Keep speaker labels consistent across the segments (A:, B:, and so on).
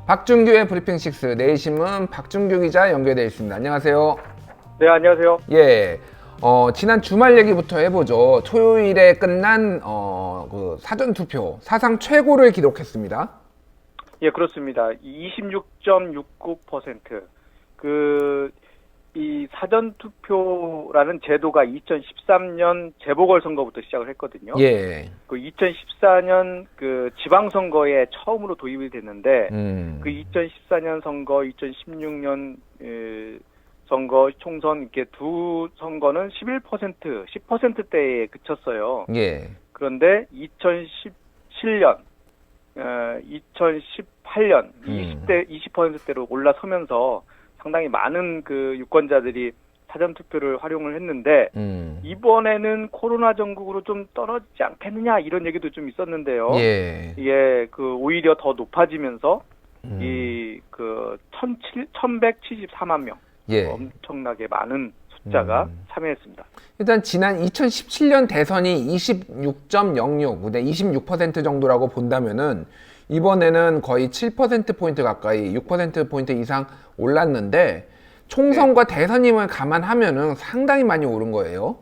A: 박준규의 브리핑6 내일신문 박준규 기자 연결되어 있습니다. 안녕하세요.
B: 네, 안녕하세요.
A: 예, 지난 주말 얘기부터 해보죠. 토요일에 끝난 그 사전투표 사상 최고를 기록했습니다.
B: 예, 그렇습니다. 26.69%. 이 사전투표라는 제도가 2013년 재보궐선거부터 시작을 했거든요.
A: 예.
B: 그 2014년 그 지방선거에 처음으로 도입이 됐는데, 그 2014년 선거, 2016년 선거, 총선, 이렇게 두 선거는 11%, 10%대에 그쳤어요.
A: 예.
B: 그런데 2017년, 2018년 20%대로 올라서면서 상당히 많은 그 유권자들이 사전투표를 활용을 했는데, 이번에는 코로나 전국으로 좀 떨어지지 않겠느냐 이런 얘기도 좀 있었는데요.
A: 예.
B: 이게 그 오히려 더 높아지면서 이 그 1,174만 명,
A: 예.
B: 엄청나게 많은 숫자가 참여했습니다.
A: 일단 지난 2017년 대선이 26.06, 26% 정도라고 본다면은 이번에는 거의 7%포인트 가까이 6%포인트 이상 올랐는데 총선과 대선임을 감안하면은 상당히 많이 오른 거예요.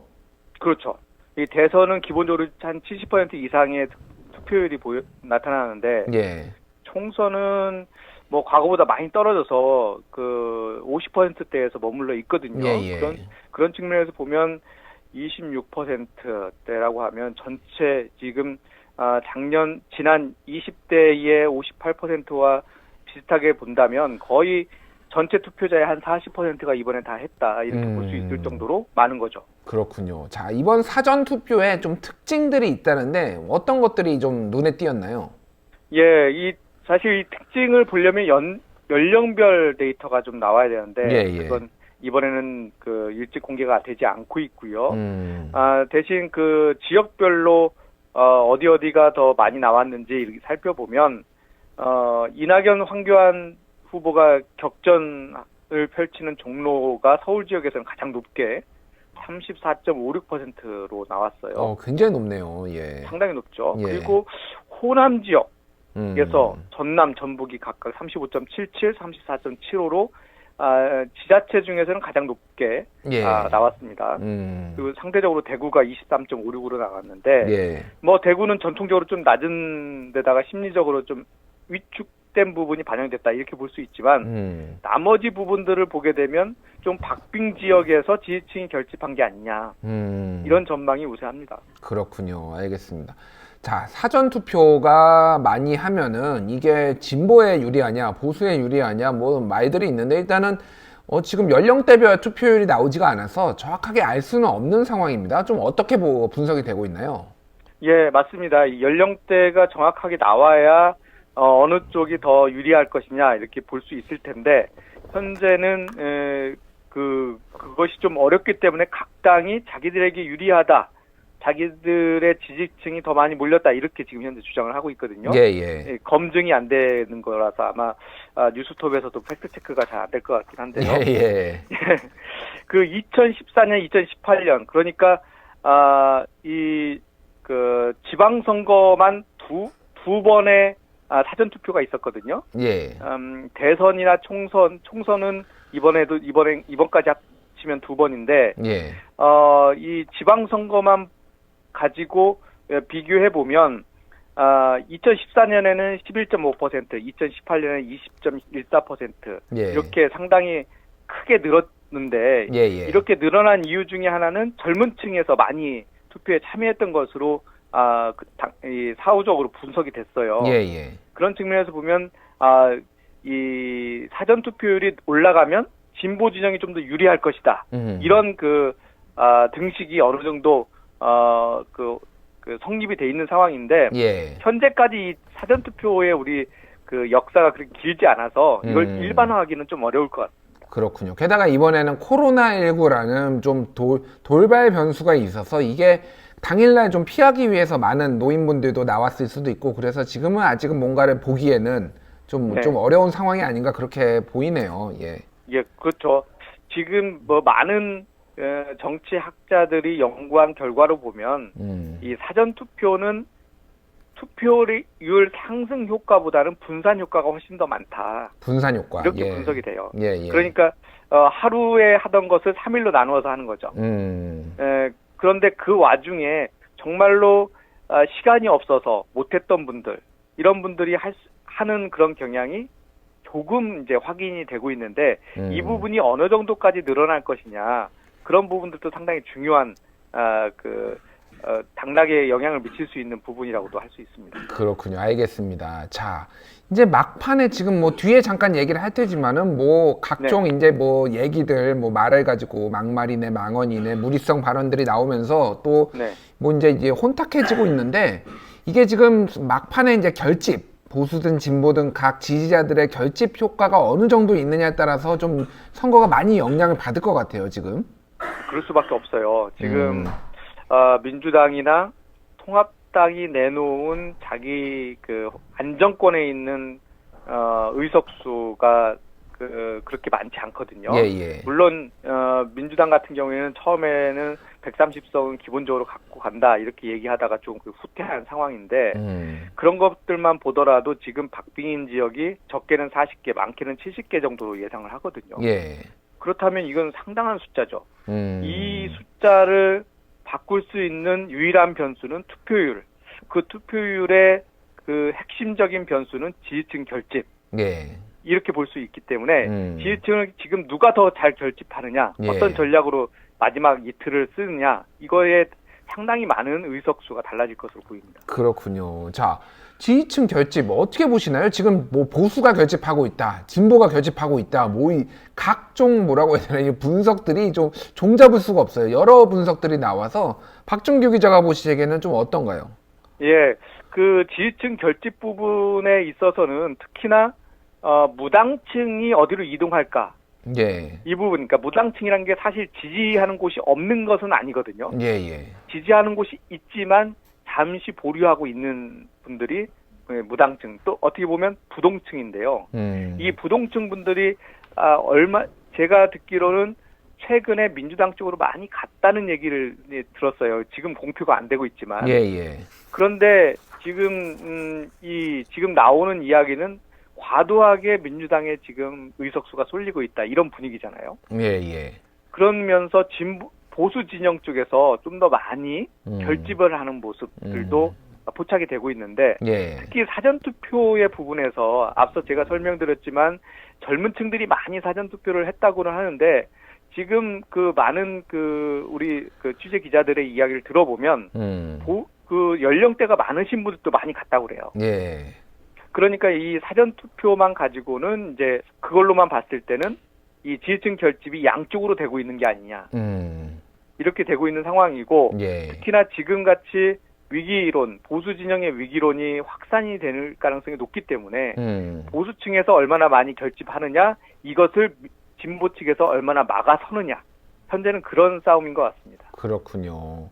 B: 그렇죠. 이 대선은 기본적으로 한 70% 이상의 투표율이 나타나는데,
A: 예.
B: 총선은 뭐 과거보다 많이 떨어져서 그 50%대에서 머물러 있거든요.
A: 예.
B: 그런 측면에서 보면 26%대라고 하면 전체 지금 지난 20대의 58%와 비슷하게 본다면 거의 전체 투표자의 한 40%가 이번에 다 했다, 이렇게 볼 수 있을 정도로 많은 거죠.
A: 그렇군요. 자, 이번 사전 투표에 좀 특징들이 있다는데 어떤 것들이 좀 눈에 띄었나요?
B: 예, 사실 이 특징을 보려면 연령별 데이터가 좀 나와야 되는데, 그건 이번에는 그 일찍 공개가 되지 않고 있고요. 대신 그 지역별로 어디가 더 많이 나왔는지 이렇게 살펴보면, 이낙연, 황교안 후보가 격전을 펼치는 종로가 서울 지역에서는 가장 높게 34.56%로 나왔어요.
A: 굉장히 높네요. 예.
B: 상당히 높죠.
A: 예.
B: 그리고 호남 지역에서 전남, 전북이 각각 35.77, 34.75로 지자체 중에서는 가장 높게 나왔습니다. 그리고 상대적으로 대구가 23.56으로 나왔는데, 뭐 대구는 전통적으로 좀 낮은 데다가 심리적으로 좀 위축된 부분이 반영됐다, 이렇게 볼 수 있지만 나머지 부분들을 보게 되면 좀 박빙 지역에서 지지층이 결집한 게 아니냐, 이런 전망이 우세합니다.
A: 그렇군요. 알겠습니다. 자, 사전투표가 많이 하면은 이게 진보에 유리하냐 보수에 유리하냐 뭐 말들이 있는데, 일단은 지금 연령대별 투표율이 나오지가 않아서 정확하게 알 수는 없는 상황입니다. 좀 어떻게 분석이 되고 있나요?
B: 예, 맞습니다. 이 연령대가 정확하게 나와야 어느 쪽이 더 유리할 것이냐 이렇게 볼 수 있을 텐데, 현재는 그것이 좀 어렵기 때문에 각 당이 자기들에게 유리하다, 자기들의 지지층이 더 많이 몰렸다, 이렇게 지금 현재 주장을 하고 있거든요.
A: 예.
B: 검증이 안 되는 거라서 아마 뉴스톱에서도 팩트체크가 잘 안 될 것 같긴 한데요.
A: 예.
B: 그 2014년, 2018년, 그러니까 그 지방선거만 두 번의 사전투표가 있었거든요.
A: 예.
B: 대선이나 총선은 이번까지 합치면 두 번인데, 이 지방선거만 가지고 비교해 보면 2014년에는 11.5%, 2018년에는 20.14%, 이렇게 상당히 크게 늘었는데, 이렇게 늘어난 이유 중에 하나는 젊은 층에서 많이 투표에 참여했던 것으로 사후적으로 분석이 됐어요. 그런 측면에서 보면 이 사전 투표율이 올라가면 진보 진영이 좀 더 유리할 것이다, 이런 등식이 어느 정도 성립이 돼 있는 상황인데, 현재까지 이 사전 투표의 우리 그 역사가 그렇게 길지 않아서 이걸 일반화하기는 좀 어려울 것 같습니다.
A: 그렇군요. 게다가 이번에는 코로나19라는 좀 돌발 변수가 있어서 이게 당일날 좀 피하기 위해서 많은 노인분들도 나왔을 수도 있고, 그래서 지금은 아직은 뭔가를 보기에는 좀 어려운 상황이 아닌가 그렇게 보이네요. 예,
B: 그렇죠. 지금 뭐 많은 정치학자들이 연구한 결과로 보면 이 사전 투표는 투표율 상승 효과보다는 분산 효과가 훨씬 더 많다.
A: 분산 효과.
B: 이렇게 분석이 돼요.
A: 예.
B: 그러니까 하루에 하던 것을 3일로 나누어서 하는 거죠. 그런데 그 와중에 정말로 시간이 없어서 못했던 분들, 이런 분들이 하는 그런 경향이 조금 이제 확인이 되고 있는데 이 부분이 어느 정도까지 늘어날 것이냐, 그런 부분들도 상당히 중요한 당락에 영향을 미칠 수 있는 부분이라고도 할 수 있습니다.
A: 그렇군요. 알겠습니다. 자, 이제 막판에 지금 뭐 뒤에 잠깐 얘기를 할 테지만은 뭐 각종
B: 네.
A: 이제 뭐 얘기들 뭐 말을 가지고 막말이네 망언이네 무리성 발언들이 나오면서 또 뭐 이제 혼탁해지고 있는데 이게 지금 막판에 이제 결집, 보수든 진보든 각 지지자들의 결집 효과가 어느 정도 있느냐에 따라서 좀 선거가 많이 영향을 받을 것 같아요, 지금.
B: 그럴 수밖에 없어요. 지금 민주당이나 통합당이 내놓은 자기 그 안정권에 있는 의석수가 그렇게 많지 않거든요.
A: 예.
B: 물론 민주당 같은 경우에는 처음에는 130석은 기본적으로 갖고 간다 이렇게 얘기하다가 좀 후퇴한 상황인데 그런 것들만 보더라도 지금 박빙인 지역이 적게는 40개, 많게는 70개 정도로 예상을 하거든요.
A: 예.
B: 그렇다면 이건 상당한 숫자죠. 이 숫자를 바꿀 수 있는 유일한 변수는 투표율. 그 투표율의 그 핵심적인 변수는 지지층 결집.
A: 예.
B: 이렇게 볼 수 있기 때문에 지지층을 지금 누가 더 잘 결집하느냐, 어떤 전략으로 마지막 이틀을 쓰느냐, 이거에 상당히 많은 의석수가 달라질 것으로 보입니다.
A: 그렇군요. 자, 지지층 결집 어떻게 보시나요? 지금 뭐 보수가 결집하고 있다, 진보가 결집하고 있다, 뭐 이 각종 뭐라고 해야 되나, 이 분석들이 좀 종잡을 수가 없어요. 여러 분석들이 나와서 박준규 기자가 보시기에는 좀 어떤가요?
B: 예, 그 지지층 결집 부분에 있어서는 특히나 무당층이 어디로 이동할까?
A: 예.
B: 이 부분, 그러니까 무당층이라는 게 사실 지지하는 곳이 없는 것은 아니거든요.
A: 예.
B: 지지하는 곳이 있지만 잠시 보류하고 있는 분들이 무당층, 또 어떻게 보면 부동층인데요. 이 부동층 분들이 제가 듣기로는 최근에 민주당 쪽으로 많이 갔다는 얘기를 들었어요. 지금 공표가 안 되고 있지만.
A: 예.
B: 그런데 지금 나오는 이야기는 과도하게 민주당에 지금 의석수가 쏠리고 있다, 이런 분위기잖아요.
A: 예.
B: 그러면서 보수 진영 쪽에서 좀 더 많이 결집을 하는 모습들도 포착이 되고 있는데 특히 사전투표의 부분에서 앞서 제가 설명드렸지만 젊은 층들이 많이 사전투표를 했다고는 하는데 지금 그 많은 우리 취재 기자들의 이야기를 들어보면 그 연령대가 많으신 분들도 많이 갔다고 그래요.
A: 예.
B: 그러니까 이 사전투표만 가지고는 이제 그걸로만 봤을 때는 이 지지층 결집이 양쪽으로 되고 있는 게 아니냐. 이렇게 되고 있는 상황이고 특히나 지금같이 위기론, 보수 진영의 위기론이 확산이 될 가능성이 높기 때문에 보수층에서 얼마나 많이 결집하느냐, 이것을 진보 측에서 얼마나 막아서느냐, 현재는 그런 싸움인 것 같습니다.
A: 그렇군요.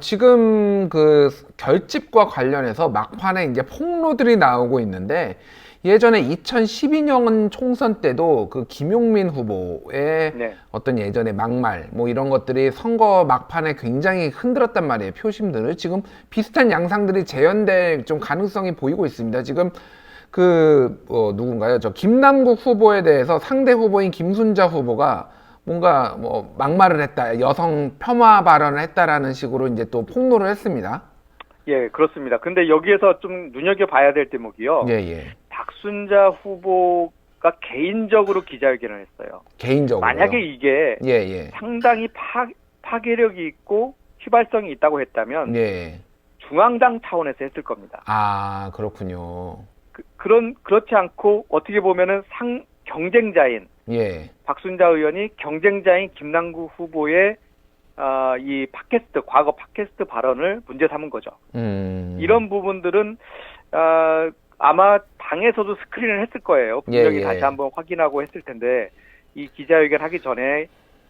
A: 지금 그 결집과 관련해서 막판에 이제 폭로들이 나오고 있는데 예전에 2012년 총선 때도 그 김용민 후보의 어떤 예전의 막말 뭐 이런 것들이 선거 막판에 굉장히 흔들었단 말이에요. 표심들을. 지금 비슷한 양상들이 재현될 좀 가능성이 보이고 있습니다. 지금 누군가요? 저 김남국 후보에 대해서 상대 후보인 김순자 후보가 뭔가 뭐 막말을 했다, 여성 폄하 발언을 했다라는 식으로 이제 또 폭로를 했습니다.
B: 예, 그렇습니다. 근데 여기에서 좀 눈여겨봐야 될 대목이요. 박순자 후보가 개인적으로 기자회견을 했어요.
A: 개인적으로.
B: 만약에 이게 상당히 파괴력이 있고 휘발성이 있다고 했다면 중앙당 차원에서 했을 겁니다.
A: 아, 그렇군요.
B: 그렇지 않고 어떻게 보면은 경쟁자인 박순자 의원이 경쟁자인 김남국 후보의 이 과거 팟캐스트 발언을 문제 삼은 거죠. 이런 부분들은 아마 당에서도 스크린을 했을 거예요. 분명히 다시 한번 확인하고 했을 텐데, 이 기자회견 하기 전에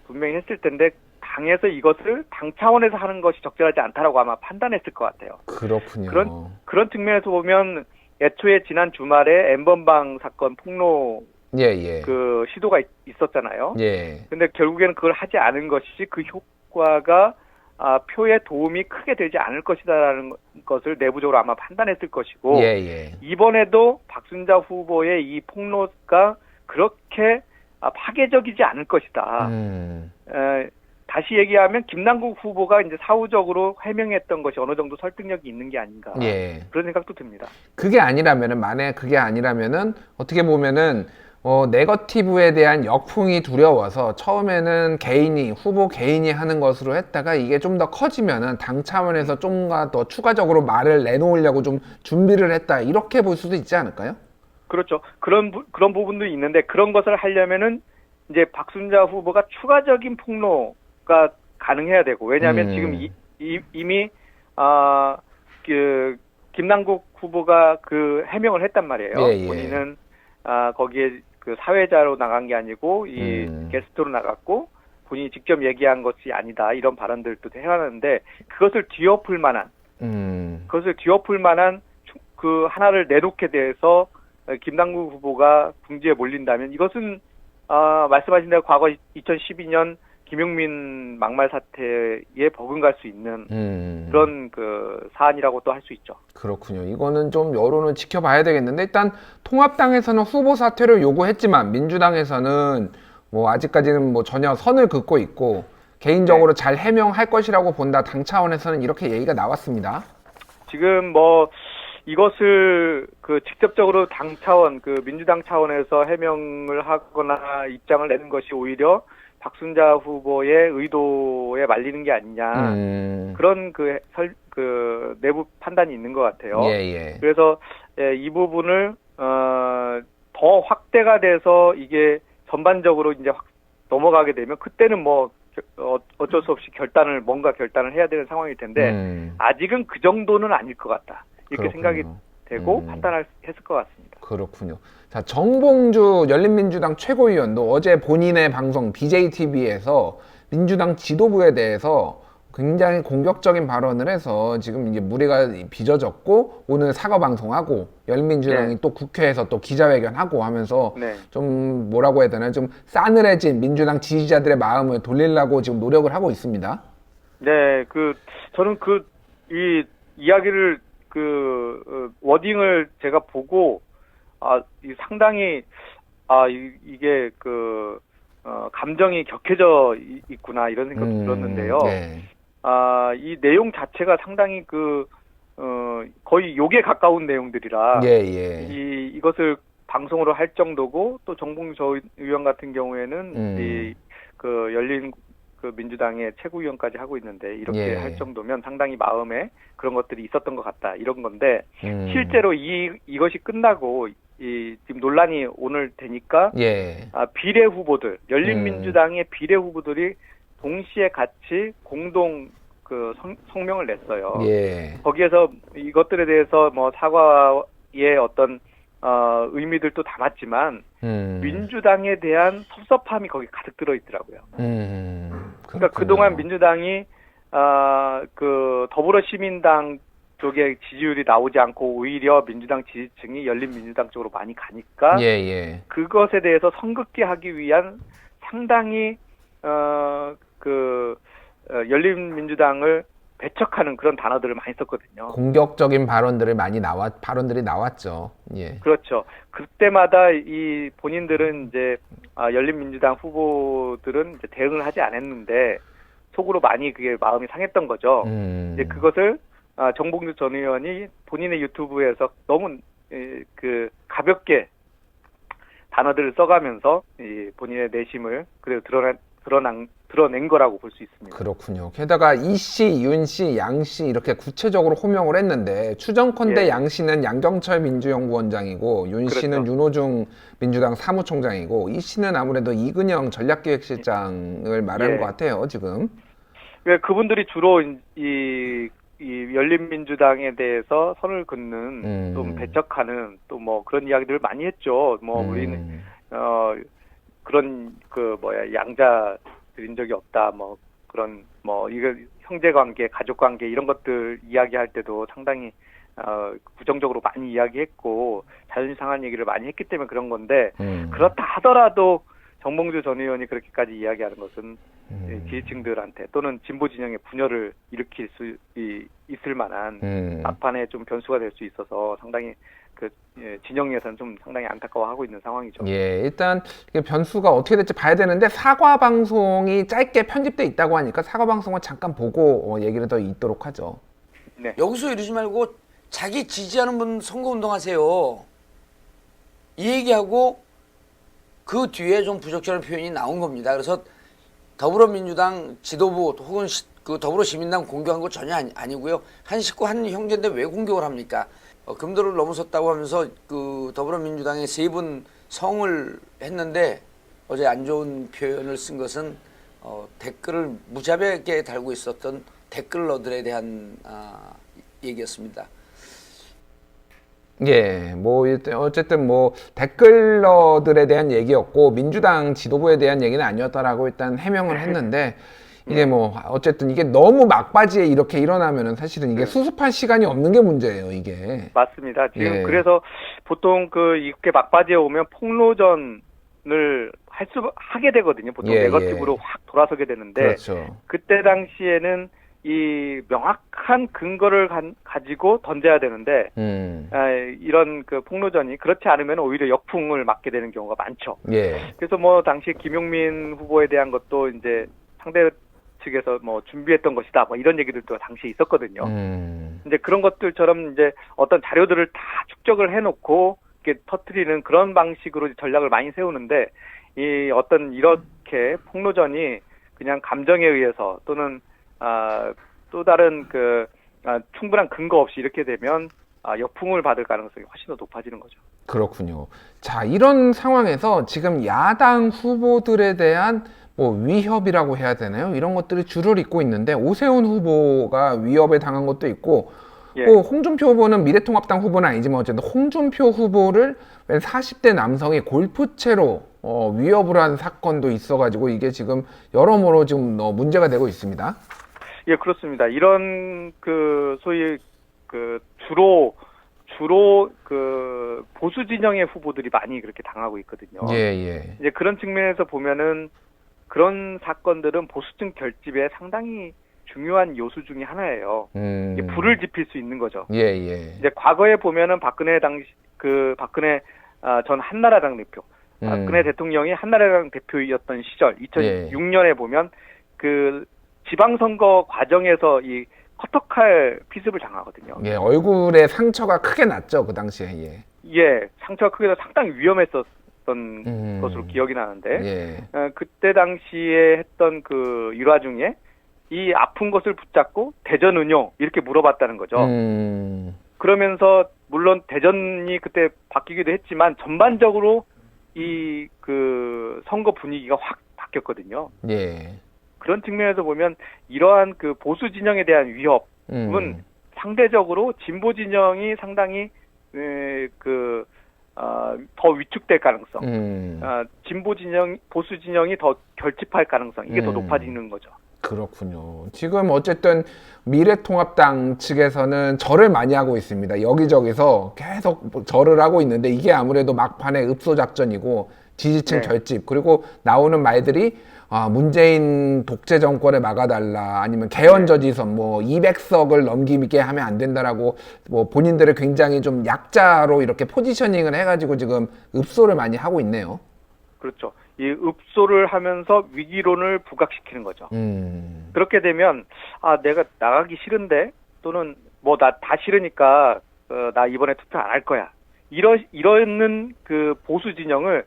B: 분명히 했을 텐데 당에서 이것을 당 차원에서 하는 것이 적절하지 않다라고 아마 판단했을 것 같아요.
A: 그렇군요.
B: 그런 측면에서 보면 애초에 지난 주말에 N번방 사건 폭로 그 시도가 있었잖아요. 근데 결국에는 그걸 하지 않은 것이 그 효과가 표에 도움이 크게 되지 않을 것이다라는 것을 내부적으로 아마 판단했을 것이고 이번에도 박순자 후보의 이 폭로가 그렇게 파괴적이지 않을 것이다. 다시 얘기하면 김남국 후보가 이제 사후적으로 해명했던 것이 어느 정도 설득력이 있는 게 아닌가 그런 생각도 듭니다.
A: 그게 아니라면은 만약 그게 아니라면은 어떻게 보면은 네거티브에 대한 역풍이 두려워서 처음에는 후보 개인이 하는 것으로 했다가 이게 좀 더 커지면은 당 차원에서 좀 더 추가적으로 말을 내놓으려고 좀 준비를 했다 이렇게 볼 수도 있지 않을까요?
B: 그렇죠. 그런 부분도 있는데 그런 것을 하려면은 이제 박순자 후보가 추가적인 폭로가 가능해야 되고 왜냐하면 지금 이미 김남국 후보가 그 해명을 했단 말이에요. 본인은 거기에 그 사회자로 나간 게 아니고 게스트로 나갔고 본인이 직접 얘기한 것이 아니다 이런 발언들도 해왔는데 그것을 뒤엎을 만한 그 하나를 내놓게 돼서 김남국 후보가 궁지에 몰린다면 이것은 말씀하신 대로 과거 2012년 김용민 막말 사태에 버금갈 수 있는 그런 그 사안이라고 또 할 수 있죠.
A: 그렇군요. 이거는 좀 여론을 지켜봐야 되겠는데 일단 통합당에서는 후보 사퇴를 요구했지만 민주당에서는 뭐 아직까지는 뭐 전혀 선을 긋고 있고 개인적으로 잘 해명할 것이라고 본다. 당 차원에서는 이렇게 얘기가 나왔습니다.
B: 지금 뭐 이것을 그 직접적으로 당 차원 그 민주당 차원에서 해명을 하거나 입장을 내는 것이 오히려 박순자 후보의 의도에 말리는 게 아니냐 그런 그 내부 판단이 있는 것 같아요. 그래서 이 부분을 더 확대가 돼서 이게 전반적으로 이제 넘어가게 되면 그때는 뭐 어쩔 수 없이 뭔가 결단을 해야 되는 상황일 텐데 아직은 그 정도는 아닐 것 같다 이렇게 생각이 되고 판단했을 것 같습니다.
A: 그렇군요. 자, 정봉주 열린민주당 최고위원도 어제 본인의 방송 BJTV에서 민주당 지도부에 대해서 굉장히 공격적인 발언을 해서 지금 이제 무리가 빚어졌고 오늘 사과 방송하고 열린민주당이 또 국회에서 또 기자회견하고 하면서 좀 뭐라고 해야 되나 좀 싸늘해진 민주당 지지자들의 마음을 돌리려고 지금 노력을 하고 있습니다. 네,
B: 저는 이 이야기를 워딩을 제가 보고 상당히 이게 감정이 격해져 있구나 이런 생각도 들었는데요. 이 내용 자체가 상당히 거의 욕에 가까운 내용들이라 이것을 방송으로 할 정도고 또 정봉주 의원 같은 경우에는 열린 민주당의 최고위원까지 하고 있는데 이렇게 할 정도면 상당히 마음에 그런 것들이 있었던 것 같다 이런 건데 실제로 이것이 끝나고 지금 논란이 오늘 되니까 비례 후보들 열린민주당의 비례 후보들이 동시에 같이 공동 성명을 냈어요. 거기에서 이것들에 대해서 뭐 사과의 어떤 의미들도 담았지만 민주당에 대한 섭섭함이 거기 가득 들어 있더라고요. 그러니까 그동안 민주당이 더불어시민당 쪽에 지지율이 나오지 않고 오히려 민주당 지지층이 열린민주당 쪽으로 많이 가니까 그것에 대해서 선긋게 하기 위한 상당히 열린민주당을 배척하는 그런 단어들을 많이 썼거든요.
A: 공격적인 발언들이 나왔죠.
B: 그렇죠. 그때마다 이 본인들은 이제 열린민주당 후보들은 이제 대응을 하지 않았는데 속으로 많이 그게 마음이 상했던 거죠. 이제 그것을 정봉주 전 의원이 본인의 유튜브에서 너무 가볍게 단어들을 써가면서 본인의 내심을 그래도 드러낸 거라고 볼 수 있습니다.
A: 그렇군요. 게다가 이씨, 윤씨, 양씨 이렇게 구체적으로 호명을 했는데 추정컨대 양씨는 양경철 민주연구원장이고 윤씨는 윤호중 민주당 사무총장이고 이씨는 아무래도 이근영 전략기획실장을 말하는 것 같아요. 지금.
B: 그분들이 주로 이 열린민주당에 대해서 선을 긋는 좀 배척하는 또 뭐 그런 이야기들을 많이 했죠. 뭐 우리는 그런 양자 드린 적이 없다. 뭐 그런 이거 형제 관계, 가족 관계 이런 것들 이야기할 때도 상당히 부정적으로 많이 이야기했고 자존심 상한 얘기를 많이 했기 때문에 그런 건데 그렇다 하더라도 정봉주 전 의원이 그렇게까지 이야기하는 것은 지지층들한테 또는 진보 진영의 분열을 일으킬 수 있을 만한 막판에 좀 변수가 될 수 있어서 상당히 진영에서는 좀 상당히 안타까워하고 있는 상황이죠.
A: 예, 일단 이게 변수가 어떻게 될지 봐야 되는데 사과 방송이 짧게 편집돼 있다고 하니까 사과 방송을 잠깐 보고 얘기를 더 잇도록 하죠.
C: 네. 여기서 이러지 말고 자기 지지하는 분 선거운동하세요. 이 얘기하고 그 뒤에 좀 부적절한 표현이 나온 겁니다. 그래서 더불어민주당 지도부 혹은 그 더불어시민당 공격한 거 전혀 아니고요. 한 식구 한 형제인데 왜 공격을 합니까? 금도를 넘어섰다고 하면서 그 더불어민주당의 세 분 성을 했는데 어제 안 좋은 표현을 쓴 것은 댓글을 무자비하게 달고 있었던 댓글러들에 대한 얘기였습니다.
A: 예, 뭐 어쨌든 뭐 댓글러들에 대한 얘기였고 민주당 지도부에 대한 얘기는 아니었다라고 일단 해명을 했는데 이게 뭐 어쨌든 이게 너무 막바지에 이렇게 일어나면은 사실은 이게 수습할 시간이 없는 게 문제예요, 이게.
B: 맞습니다. 지금 그래서 보통 이렇게 막바지에 오면 폭로전을 하게 되거든요. 보통 네거티브로 확 돌아서게 되는데
A: 그렇죠.
B: 그때 당시에는 이 명확한 근거를 가지고 던져야 되는데 이런 폭로전이 그렇지 않으면 오히려 역풍을 맞게 되는 경우가 많죠.
A: 예.
B: 그래서 뭐 당시 김용민 후보에 대한 것도 이제 상대 측에서 뭐 준비했던 것이다, 뭐 이런 얘기들도 당시에 있었거든요. 이제 그런 것들처럼 이제 어떤 자료들을 다 축적을 해놓고 이렇게 터트리는 그런 방식으로 전략을 많이 세우는데 이 어떤 이렇게 폭로전이 그냥 감정에 의해서 또는 또 다른 충분한 근거 없이 이렇게 되면 역풍을 받을 가능성이 훨씬 더 높아지는 거죠.
A: 그렇군요. 자, 이런 상황에서 지금 야당 후보들에 대한 뭐 위협이라고 해야 되나요? 이런 것들이 줄을 잇고 있는데 오세훈 후보가 위협에 당한 것도 있고 또 홍준표 후보는 미래통합당 후보는 아니지만 어쨌든 홍준표 후보를 40대 남성이 골프채로 위협을 한 사건도 있어가지고 이게 지금 여러모로 지금 문제가 되고 있습니다.
B: 예, 그렇습니다. 이런 소위 주로 보수 진영의 후보들이 많이 그렇게 당하고 있거든요.
A: 예.
B: 이제 그런 측면에서 보면은 그런 사건들은 보수층 결집에 상당히 중요한 요소 중에 하나예요. 이게 불을 지필 수 있는 거죠.
A: 예.
B: 이제 과거에 보면은 박근혜 전 한나라당 대표, 박근혜 대통령이 한나라당 대표였던 시절 2006년에 보면 지방선거 과정에서 이 커터칼 피습을 당하거든요.
A: 예, 얼굴에 상처가 크게 났죠, 그 당시에.
B: 예, 상처가 크게 나서 상당히 위험했었던 것으로 기억이 나는데, 그때 당시에 했던 일화 중에 이 아픈 것을 붙잡고 대전 운용 이렇게 물어봤다는 거죠. 그러면서 물론 대전이 그때 바뀌기도 했지만 전반적으로 이 선거 분위기가 확 바뀌었거든요.
A: 예.
B: 그런 측면에서 보면 이러한 보수 진영에 대한 위협은 상대적으로 진보 진영이 상당히 더 위축될 가능성, 보수 진영이 더 결집할 가능성 이게 더 높아지는 거죠.
A: 그렇군요. 지금 어쨌든 미래통합당 측에서는 절을 많이 하고 있습니다. 여기저기서 계속 절을 하고 있는데 이게 아무래도 막판에 읍소작전이고 지지층 결집 그리고 나오는 말들이 문재인 독재 정권을 막아달라 아니면 개헌 저지선 뭐 200석을 넘기게 하면 안 된다라고 뭐 본인들을 굉장히 좀 약자로 이렇게 포지셔닝을 해가지고 지금 읍소를 많이 하고 있네요.
B: 그렇죠. 이 읍소를 하면서 위기론을 부각시키는 거죠. 그렇게 되면 내가 나가기 싫은데 또는 뭐 나 다 싫으니까 나 이번에 투표 안 할 거야. 이러는 보수 진영을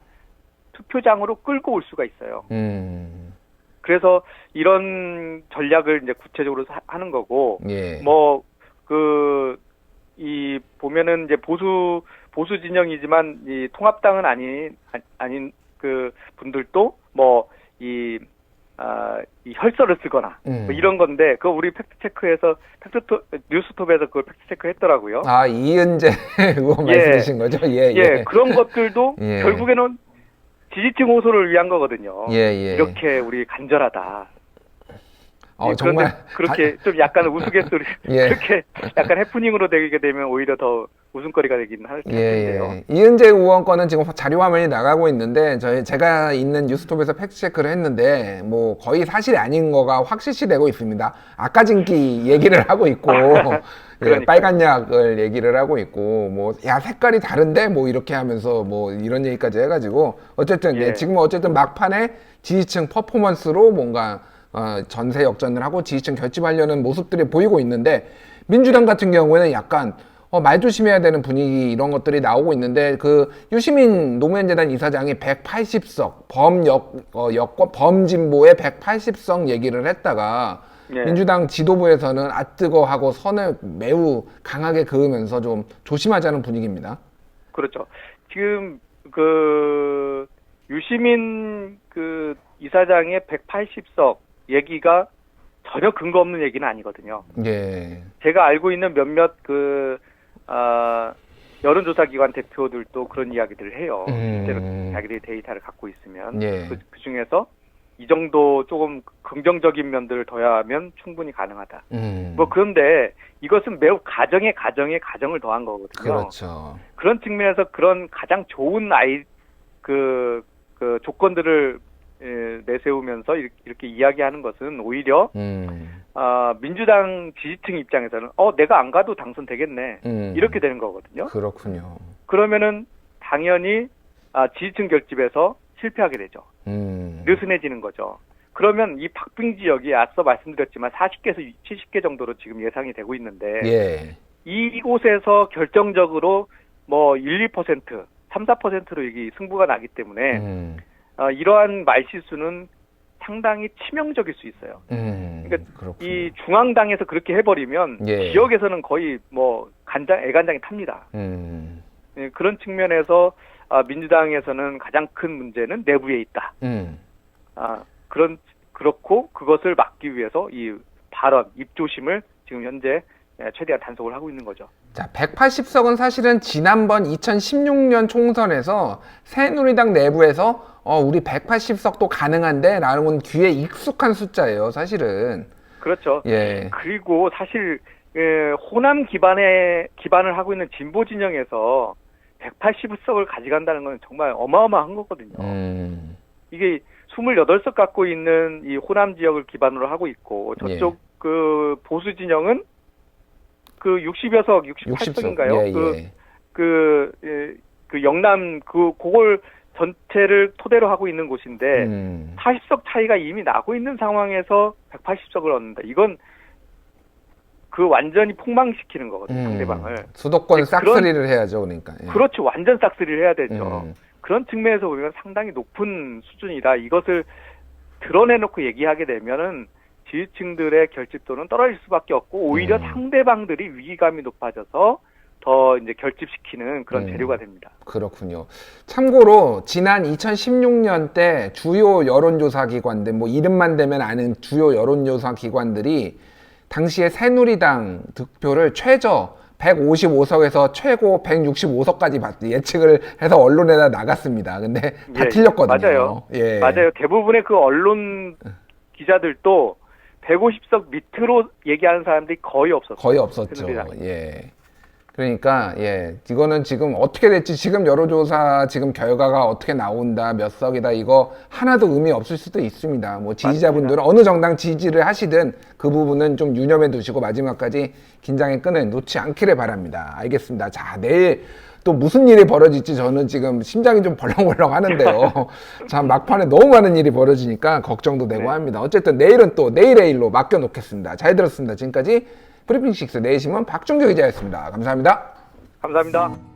B: 투표장으로 끌고 올 수가 있어요. 그래서 이런 전략을 이제 구체적으로 하는 거고, 보면은 이제 보수 진영이지만 이 통합당은 아닌 분들도 이 혈서를 쓰거나 뭐 이런 건데 그거 우리 팩트체크에서 뉴스톱에서 그걸 팩트체크 했더라고요.
A: 이은재 의원 말씀이신 거죠?
B: 예. 그런 것들도 결국에는 지지층 호소를 위한 거거든요. 이렇게 우리 간절하다.
A: 정말
B: 그렇게 좀 약간 우스갯소리 그렇게 약간 해프닝으로 되게 되면 오히려 더 웃음거리가 되긴 할 텐데요.
A: 예. 이은재 의원 거는 지금 자료 화면이 나가고 있는데 제가 있는 뉴스톱에서 팩트 체크를 했는데 뭐 거의 사실이 아닌 거가 확실시 되고 있습니다. 아까진기 얘기를 하고 있고 예, 빨간 약을 얘기를 하고 있고 뭐 야 색깔이 다른데 뭐 이렇게 하면서 뭐 이런 얘기까지 해가지고 어쨌든
B: 예.
A: 지금 어쨌든 막판에 지지층 퍼포먼스로 뭔가 전세 역전을 하고 지지층 결집하려는 모습들이 보이고 있는데 민주당 같은 경우에는 약간 말 조심해야 되는 분위기 이런 것들이 나오고 있는데 그 유시민 노무현재단 이사장이 180석 범진보의 180석 얘기를 했다가
B: 예.
A: 민주당 지도부에서는 아뜨거하고 선을 매우 강하게 그으면서 좀 조심하자는 분위기입니다.
B: 그렇죠. 지금 그 유시민 그 이사장의 180석 얘기가 전혀 근거 없는 얘기는 아니거든요.
A: 예.
B: 제가 알고 있는 몇몇 여론조사기관 대표들도 그런 이야기들을 해요. 실제로 자기들이 데이터를 갖고 있으면.
A: 예.
B: 그 중에서 이 정도 조금 긍정적인 면들을 더하면 충분히 가능하다. 뭐 그런데 이것은 매우 가정에 가정을 더한 거거든요.
A: 그렇죠.
B: 그런 측면에서 그런 가장 좋은 그 조건들을 내세우면서 이렇게 이야기하는 것은 오히려 민주당 지지층 입장에서는 내가 안 가도 당선되겠네 이렇게 되는 거거든요.
A: 그렇군요.
B: 그러면은 당연히 지지층 결집에서 실패하게 되죠. 느슨해지는 거죠. 그러면 이 박빙 지역이 앞서 말씀드렸지만 40개에서 70개 정도로 지금 예상이 되고 있는데
A: 예.
B: 이곳에서 결정적으로 뭐 1, 2%, 3, 4%로 이게 승부가 나기 때문에 이러한 말실수는 상당히 치명적일 수 있어요. 그러니까
A: 그렇군요.
B: 이 중앙당에서 그렇게 해버리면
A: 예.
B: 지역에서는 거의 뭐 애간장이 탑니다. 예, 그런 측면에서 민주당에서는 가장 큰 문제는 내부에 있다. 그렇고 그것을 막기 위해서 이 발언, 입조심을 지금 현재 최대한 단속을 하고 있는 거죠.
A: 자, 180석은 사실은 지난번 2016년 총선에서 새누리당 내부에서 우리 180석도 가능한데 라는 건 귀에 익숙한 숫자예요, 사실은.
B: 그렇죠.
A: 예.
B: 그리고 사실 호남 기반을 하고 있는 진보 진영에서 180석을 가져간다는 건 정말 어마어마한 거거든요. 이게 28석 갖고 있는 이 호남 지역을 기반으로 하고 있고 저쪽 그 보수 진영은 그 60여석, 68석인가요?
A: 예.
B: 그 영남 그걸 전체를 토대로 하고 있는 곳인데 40석 차이가 이미 나고 있는 상황에서 180석을 얻는다. 이건 그 완전히 폭망시키는 거거든요. 상대방을.
A: 수도권 싹쓸이를 해야죠, 그러니까. 예.
B: 그렇죠. 완전 싹쓸이를 해야 되죠. 그런 측면에서 보면 상당히 높은 수준이다. 이것을 드러내놓고 얘기하게 되면은 지지층들의 결집도는 떨어질 수밖에 없고 오히려 상대방들이 위기감이 높아져서 더 이제 결집시키는 그런 재료가 됩니다.
A: 그렇군요. 참고로 지난 2016년 때 주요 여론조사 기관들, 뭐 이름만 대면 아는 주요 여론조사 기관들이 당시에 새누리당 득표를 최저 155석에서 최고 165석까지 예측을 해서 언론에다 나갔습니다. 근데 다 틀렸거든요.
B: 맞아요.
A: 예.
B: 맞아요. 대부분의 그 언론 기자들도 150석 밑으로 얘기하는 사람들이 거의 없었어요.
A: 거의 없었죠.
B: 새누리당이.
A: 예. 그러니까 이거는 지금 어떻게 될지 지금 여론조사 지금 결과가 어떻게 나온다 몇 석이다 이거 하나도 의미 없을 수도 있습니다. 뭐 지지자분들은 맞습니다. 어느 정당 지지를 하시든 그 부분은 좀 유념해 두시고 마지막까지 긴장의 끈을 놓지 않기를 바랍니다. 알겠습니다. 자, 내일 또 무슨 일이 벌어질지 저는 지금 심장이 좀 벌렁벌렁 하는데요. 참 막판에 너무 많은 일이 벌어지니까 걱정도 되고 합니다. 어쨌든 내일은 또 내일의 일로 맡겨놓겠습니다. 잘 들었습니다. 지금까지 브리핑6 내일신문 박종규 기자였습니다. 감사합니다.
B: 감사합니다.